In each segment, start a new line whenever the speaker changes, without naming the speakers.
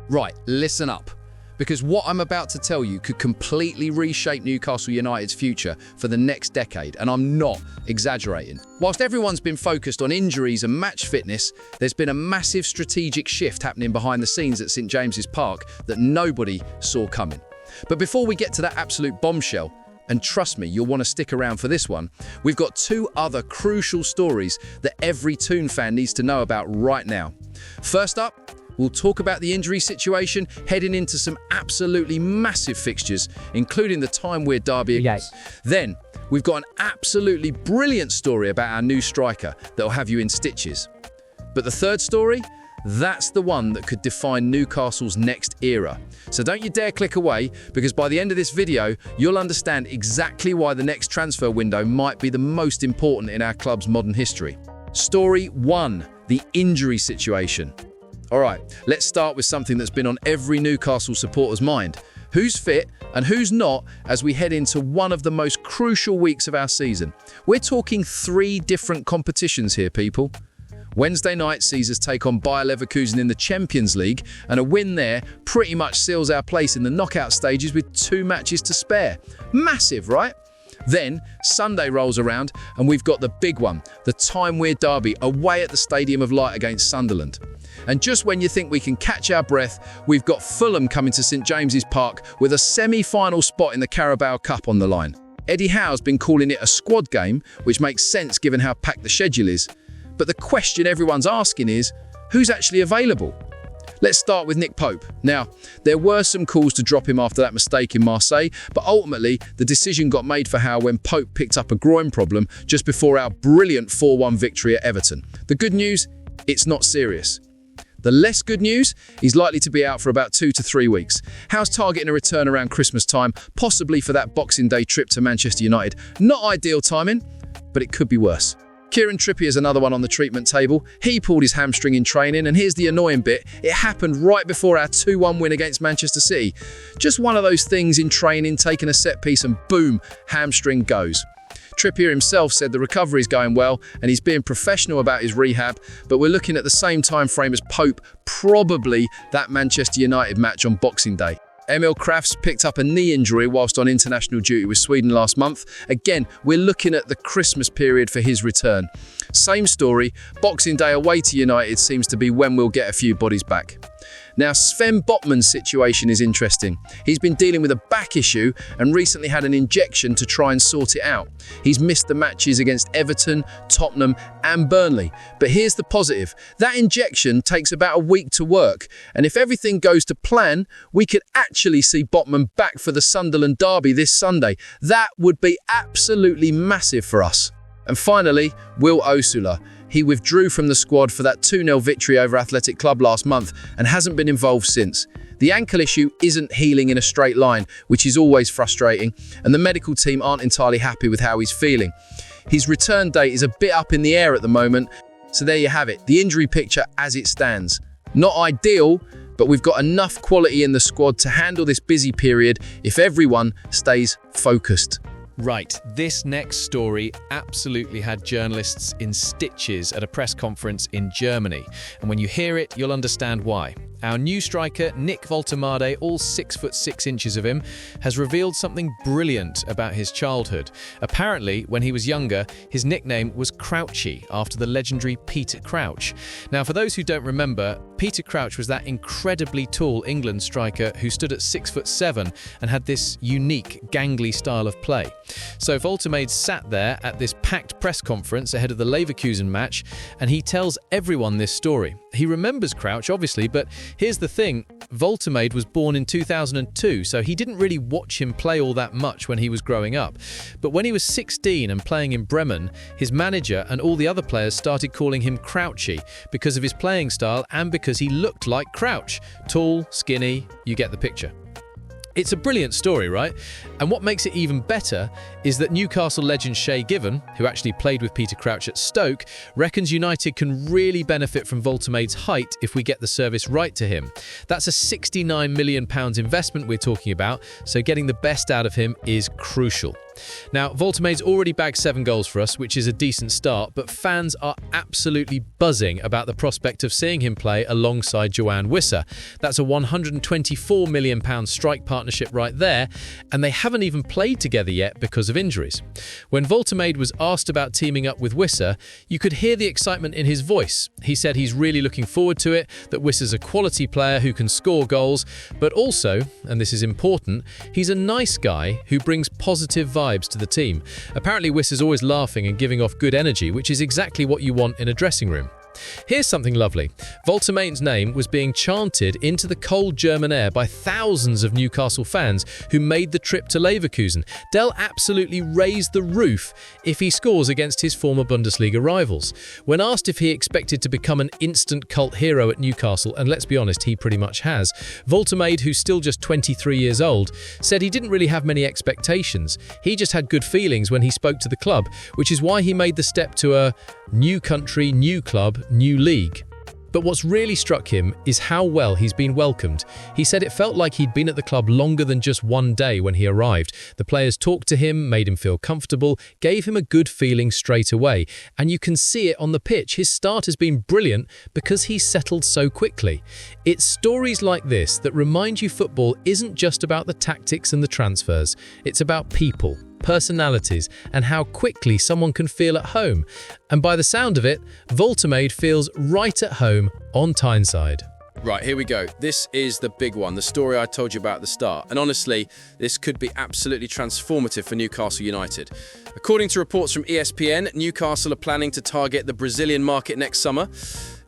Right, listen up. Because what I'm about to tell you could completely reshape Newcastle United's future for the next decade, and I'm not exaggerating. Whilst everyone's been focused on injuries and match fitness, there's been a massive strategic shift happening behind the scenes at St James's Park that nobody saw coming. But before we get to that absolute bombshell, and trust me, you'll want to stick around for this one, we've got two other crucial stories that every Toon fan needs to know about right now. First up, we'll talk about the injury situation heading into some absolutely massive fixtures, including the time-weird derby.
Yes.
Then, we've got an absolutely brilliant story about our new striker that'll have you in stitches. But the third story? That's the one that could define Newcastle's next era. So don't you dare click away, because by the end of this video, you'll understand exactly why the next transfer window might be the most important in our club's modern history. Story 1, the injury situation. All right, let's start with something that's been on every Newcastle supporter's mind. Who's fit and who's not as we head into one of the most crucial weeks of our season? We're talking 3 different competitions here, people. Wednesday night sees us take on Bayer Leverkusen in the Champions League, and a win there pretty much seals our place in the knockout stages with 2 matches to spare. Massive, right? Then, Sunday rolls around and we've got the big one, the time-weird derby away at the Stadium of Light against Sunderland. And just when you think we can catch our breath, we've got Fulham coming to St James's Park with a semi-final spot in the Carabao Cup on the line. Eddie Howe's been calling it a squad game, which makes sense given how packed the schedule is. But the question everyone's asking is, who's actually available? Let's start with Nick Pope. Now, there were some calls to drop him after that mistake in Marseille, but ultimately, the decision got made for Howe when Pope picked up a groin problem just before our brilliant 4-1 victory at Everton. The good news, it's not serious. The less good news, he's likely to be out for about 2 to 3 weeks. Howe's targeting a return around Christmas time, possibly for that Boxing Day trip to Manchester United. Not ideal timing, but it could be worse. Kieran Trippier is another one on the treatment table. He pulled his hamstring in training, and here's the annoying bit. It happened right before our 2-1 win against Manchester City. Just one of those things in training, taking a set piece and boom, hamstring goes. Trippier himself said the recovery is going well and he's being professional about his rehab, but we're looking at the same time frame as Pope, probably that Manchester United match on Boxing Day. Emil Krafts picked up a knee injury whilst on international duty with Sweden last month. Again, we're looking at the Christmas period for his return. Same story, Boxing Day away to United seems to be when we'll get a few bodies back. Now, Sven Botman's situation is interesting. He's been dealing with a back issue and recently had an injection to try and sort it out. He's missed the matches against Everton, Tottenham and Burnley. But here's the positive. That injection takes about a week to work, and if everything goes to plan, we could actually see Botman back for the Sunderland derby this Sunday. That would be absolutely massive for us. And finally, Will Osula. He withdrew from the squad for that 2-0 victory over Athletic Club last month and hasn't been involved since. The ankle issue isn't healing in a straight line, which is always frustrating, and the medical team aren't entirely happy with how he's feeling. His return date is a bit up in the air at the moment, so there you have it, the injury picture as it stands. Not ideal, but we've got enough quality in the squad to handle this busy period if everyone stays focused.
Right, this next story absolutely had journalists in stitches at a press conference in Germany. And when you hear it, you'll understand why. Our new striker, Nick Woltemade, all 6'6" of him, has revealed something brilliant about his childhood. Apparently, when he was younger, his nickname was Crouchy, after the legendary Peter Crouch. Now, for those who don't remember, Peter Crouch was that incredibly tall England striker who stood at 6'7" and had this unique, gangly style of play. So Woltemade sat there at this packed press conference ahead of the Leverkusen match, and he tells everyone this story. He remembers Crouch, obviously, but here's the thing, Woltemade was born in 2002, so he didn't really watch him play all that much when he was growing up. But when he was 16 and playing in Bremen, his manager and all the other players started calling him Crouchy because of his playing style and because he looked like Crouch. Tall, skinny, you get the picture. It's a brilliant story, right? And what makes it even better is that Newcastle legend Shay Given, who actually played with Peter Crouch at Stoke, reckons United can really benefit from Woltemade's height if we get the service right to him. That's a £69 million investment we're talking about, so getting the best out of him is crucial. Now, Voltemade's already bagged 7 goals for us, which is a decent start, but fans are absolutely buzzing about the prospect of seeing him play alongside Joanne Wissa. That's a £124 million strike partnership right there, and they haven't even played together yet because of injuries. When Voltemade was asked about teaming up with Wissa, you could hear the excitement in his voice. He said he's really looking forward to it, that Wissa's a quality player who can score goals, but also, and this is important, he's a nice guy who brings positive vibes to the team. Apparently Wissa's always laughing and giving off good energy, which is exactly what you want in a dressing room. Here's something lovely. Voltemade's name was being chanted into the cold German air by thousands of Newcastle fans who made the trip to Leverkusen. They'll absolutely raise the roof if he scores against his former Bundesliga rivals. When asked if he expected to become an instant cult hero at Newcastle, and let's be honest, he pretty much has, Voltemade, who's still just 23 years old, said he didn't really have many expectations. He just had good feelings when he spoke to the club, which is why he made the step to a new country, new club, new league. But what's really struck him is how well he's been welcomed. He said it felt like he'd been at the club longer than just one day when he arrived. The players talked to him, made him feel comfortable, gave him a good feeling straight away. And you can see it on the pitch. His start has been brilliant because he's settled so quickly. It's stories like this that remind you football isn't just about the tactics and the transfers. It's about people, personalities, and how quickly someone can feel at home. And by the sound of it, Voltemade feels right at home on Tyneside.
Right, here we go. This is the big one, the story I told you about at the start. And honestly, this could be absolutely transformative for Newcastle United. According to reports from ESPN, Newcastle are planning to target the Brazilian market next summer.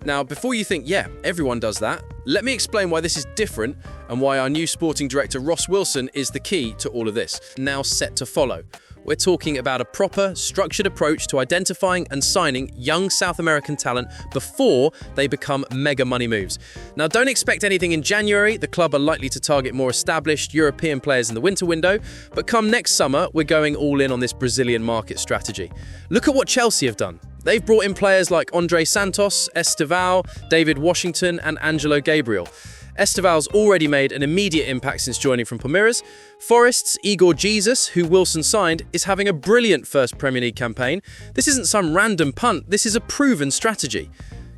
Now, before you think, yeah, everyone does that, let me explain why this is different and why our new sporting director, Ross Wilson, is the key to all of this, now set to follow. We're talking about a proper, structured approach to identifying and signing young South American talent before they become mega money moves. Now, don't expect anything in January. The club are likely to target more established European players in the winter window. But come next summer, we're going all in on this Brazilian market strategy. Look at what Chelsea have done. They've brought in players like Andre Santos, Estevao, David Washington, and Angelo Gabriel. Esteval's already made an immediate impact since joining from Palmeiras. Forest's Igor Jesus, who Wilson signed, is having a brilliant first Premier League campaign. This isn't some random punt, this is a proven strategy.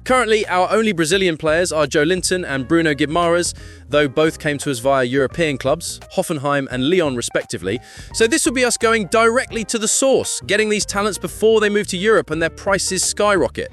Currently, our only Brazilian players are Joe Linton and Bruno Guimaraes, though both came to us via European clubs, Hoffenheim and Lyon respectively. So this will be us going directly to the source, getting these talents before they move to Europe and their prices skyrocket.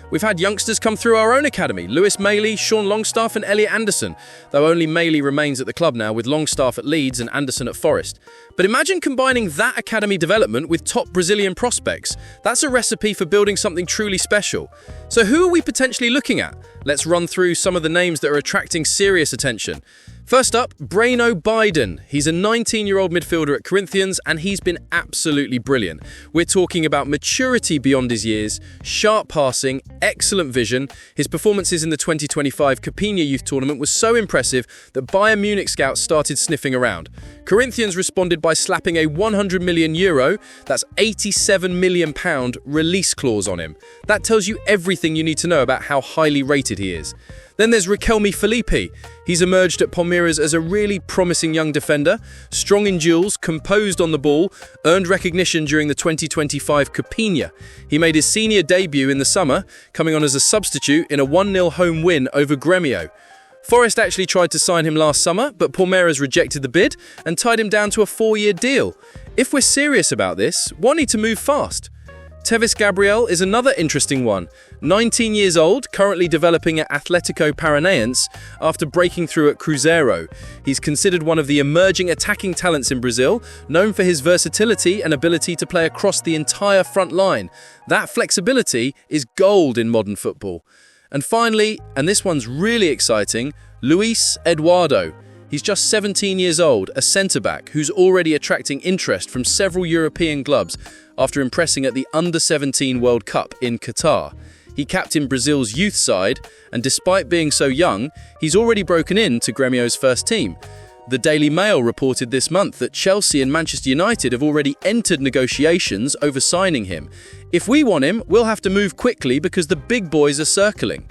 We've had youngsters come through our own academy, Lewis Maley, Sean Longstaff and Elliot Anderson, though only Maley remains at the club now with Longstaff at Leeds and Anderson at Forest. But imagine combining that academy development with top Brazilian prospects. That's a recipe for building something truly special. So who are we potentially looking at? Let's run through some of the names that are attracting serious attention. First up, Breno Biden. He's a 19-year-old midfielder at Corinthians and he's been absolutely brilliant. We're talking about maturity beyond his years, sharp passing, excellent vision. His performances in the 2025 Copinha Youth Tournament was so impressive that Bayern Munich scouts started sniffing around. Corinthians responded by slapping a €100 million, that's £87 million release clause on him. That tells you everything you need to know about how highly rated he is. Then there's Riquelme Felipe. He's emerged at Palmeiras as a really promising young defender, strong in duels, composed on the ball, earned recognition during the 2025 Copinha. He made his senior debut in the summer, coming on as a substitute in a 1-0 home win over Grêmio. Forest actually tried to sign him last summer, but Palmeiras rejected the bid and tied him down to a 4-year deal. If we're serious about this, one need to move fast. Tevis Gabriel is another interesting one. 19 years old, currently developing at Atlético Paranaense after breaking through at Cruzeiro. He's considered one of the emerging attacking talents in Brazil, known for his versatility and ability to play across the entire front line. That flexibility is gold in modern football. And finally, and this one's really exciting, Luis Eduardo. He's just 17 years old, a centre-back who's already attracting interest from several European clubs after impressing at the Under-17 World Cup in Qatar. He captained Brazil's youth side, and despite being so young, he's already broken into Grêmio's first team. The Daily Mail reported this month that Chelsea and Manchester United have already entered negotiations over signing him. If we want him, we'll have to move quickly because the big boys are circling.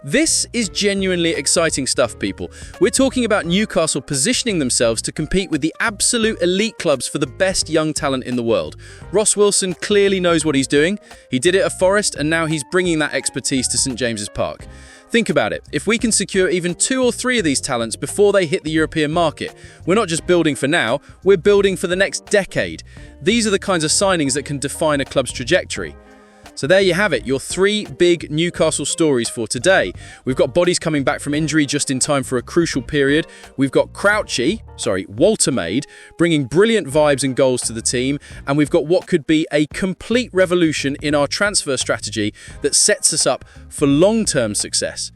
This is genuinely exciting stuff, people. We're talking about Newcastle positioning themselves to compete with the absolute elite clubs for the best young talent in the world. Ross Wilson clearly knows what he's doing. He did it at Forest, and now he's bringing that expertise to St James's Park. Think about it. If we can secure even 2 or 3 of these talents before they hit the European market, we're not just building for now, we're building for the next decade. These are the kinds of signings that can define a club's trajectory. So there you have it, your 3 big Newcastle stories for today. We've got bodies coming back from injury just in time for a crucial period. We've got Walter Maid, bringing brilliant vibes and goals to the team. And we've got what could be a complete revolution in our transfer strategy that sets us up for long-term success.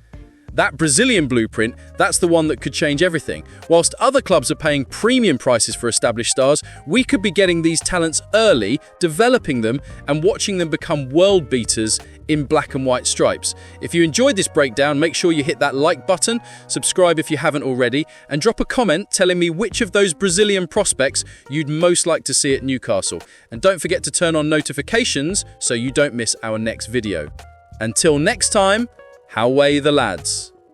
That Brazilian blueprint, that's the one that could change everything. Whilst other clubs are paying premium prices for established stars, we could be getting these talents early, developing them, and watching them become world beaters in black and white stripes. If you enjoyed this breakdown, make sure you hit that like button, subscribe if you haven't already, and drop a comment telling me which of those Brazilian prospects you'd most like to see at Newcastle. And don't forget to turn on notifications so you don't miss our next video. Until next time, how way the lads?